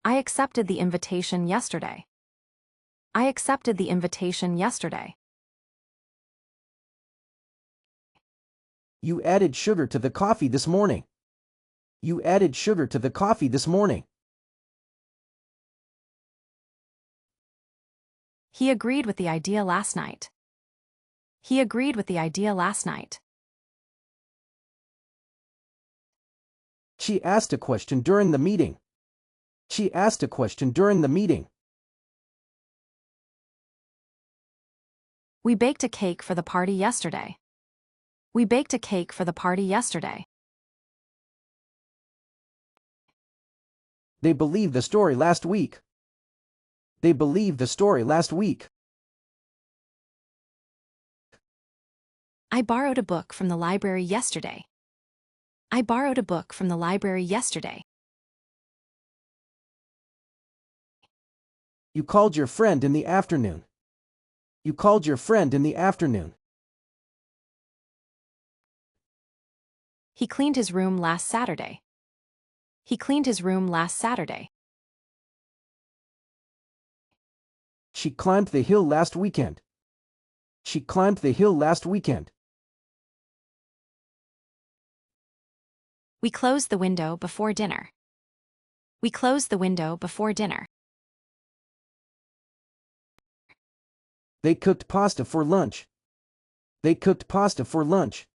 I accepted the invitation yesterday. I accepted the invitation yesterday. You added sugar to the coffee this morning. You added sugar to the coffee this morning. He agreed with the idea last night. He agreed with the idea last night. She asked a question during the meeting. She asked a question during the meeting. We baked a cake for the party yesterday. We baked a cake for the party yesterday. They believed the story last week. They believed the story last week. I borrowed a book from the library yesterday. I borrowed a book from the library yesterday. You called your friend in the afternoon. You called your friend in the afternoon. He cleaned his room last Saturday. He cleaned his room last Saturday. She climbed the hill last weekend. She climbed the hill last weekend. We closed the window before dinner. We closed the window before dinner. They cooked pasta for lunch. They cooked pasta for lunch.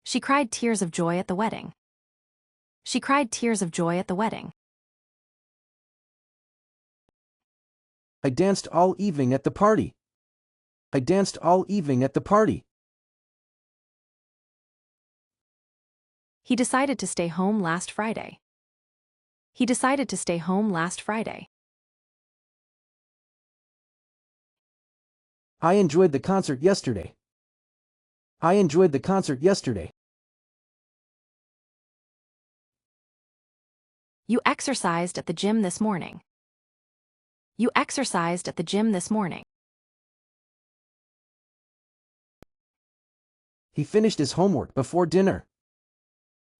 She cried tears of joy at the wedding. She cried tears of joy at the wedding. I danced all evening at the party. I danced all evening at the party. He decided to stay home last Friday. He decided to stay home last Friday. I enjoyed the concert yesterday. I enjoyed the concert yesterday. You exercised at the gym this morning. You exercised at the gym this morning. He finished his homework before dinner.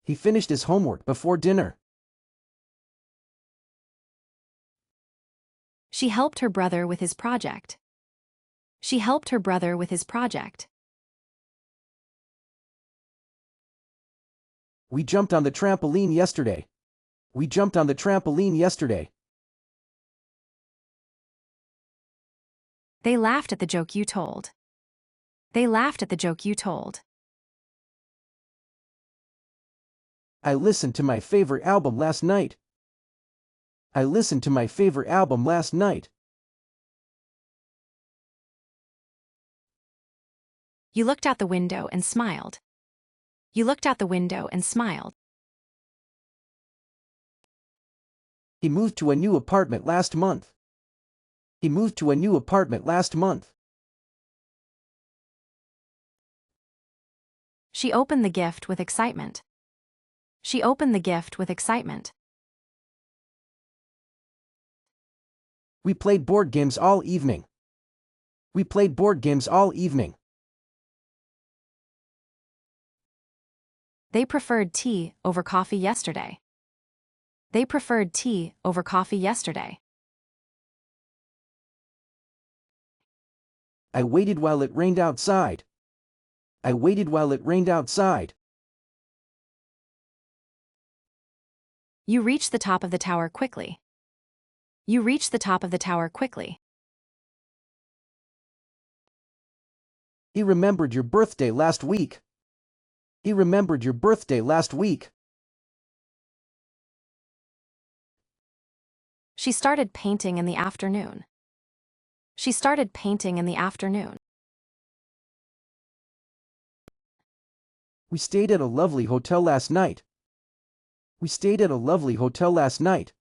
He finished his homework before dinner. She helped her brother with his project. She helped her brother with his project. We jumped on the trampoline yesterday. We jumped on the trampoline yesterday. They laughed at the joke you told. They laughed at the joke you told. I listened to my favorite album last night. I listened to my favorite album last night. You looked out the window and smiled. You looked out the window and smiled. He moved to a new apartment last month. He moved to a new apartment last month. She opened the gift with excitement. She opened the gift with excitement. We played board games all evening. We played board games all evening. They preferred tea over coffee yesterday. They preferred tea over coffee yesterday. I waited while it rained outside. I waited while it rained outside. You reached the top of the tower quickly. You reached the top of the tower quickly. He remembered your birthday last week. He remembered your birthday last week. She started painting in the afternoon. She started painting in the afternoon. We stayed at a lovely hotel last night. We stayed at a lovely hotel last night.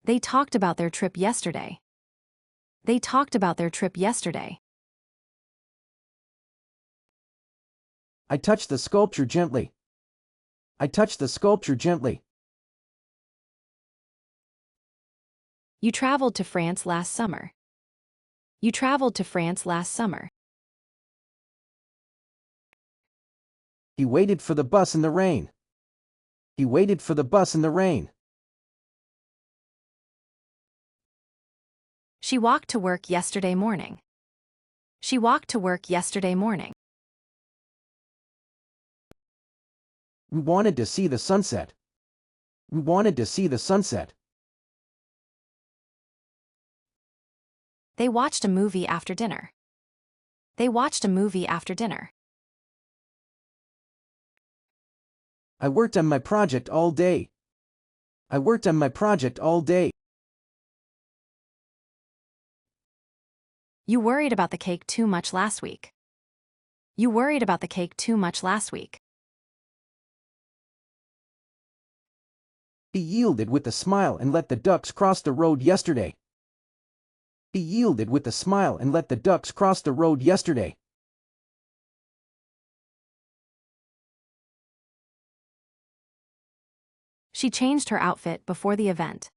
They talked about their trip yesterday. They talked about their trip yesterday. I touched the sculpture gently. I touched the sculpture gently. You traveled to France last summer. You traveled to France last summer. He waited for the bus in the rain. He waited for the bus in the rain. She walked to work yesterday morning. She walked to work yesterday morning. We wanted to see the sunset. We wanted to see the sunset. They watched a movie after dinner. They watched a movie after dinner. I worked on my project all day. I worked on my project all day. You worried about the cake too much last week. You worried about the cake too much last week. He yielded with a smile and let the ducks cross the road yesterday. He yielded with a smile and let the ducks cross the road yesterday. She changed her outfit before the event.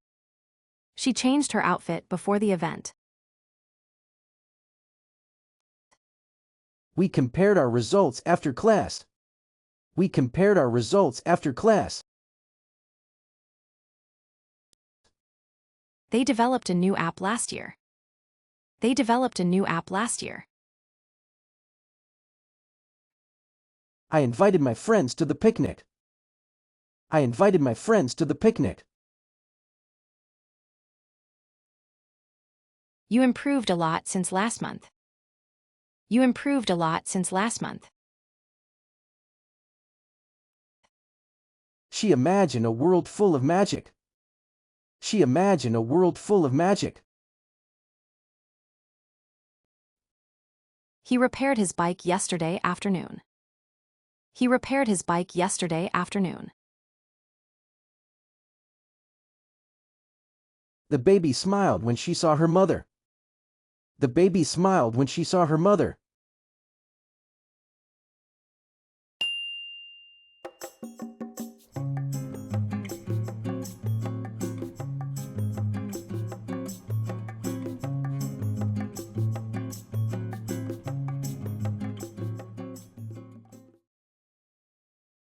She changed her outfit before the event. We compared our results after class. We compared our results after class. They developed a new app last year. They developed a new app last year. I invited my friends to the picnic. I invited my friends to the picnic. You improved a lot since last month. You improved a lot since last month. She imagined a world full of magic. She imagined a world full of magic. He repaired his bike yesterday afternoon. He repaired his bike yesterday afternoon. The baby smiled when she saw her mother. The baby smiled when she saw her mother.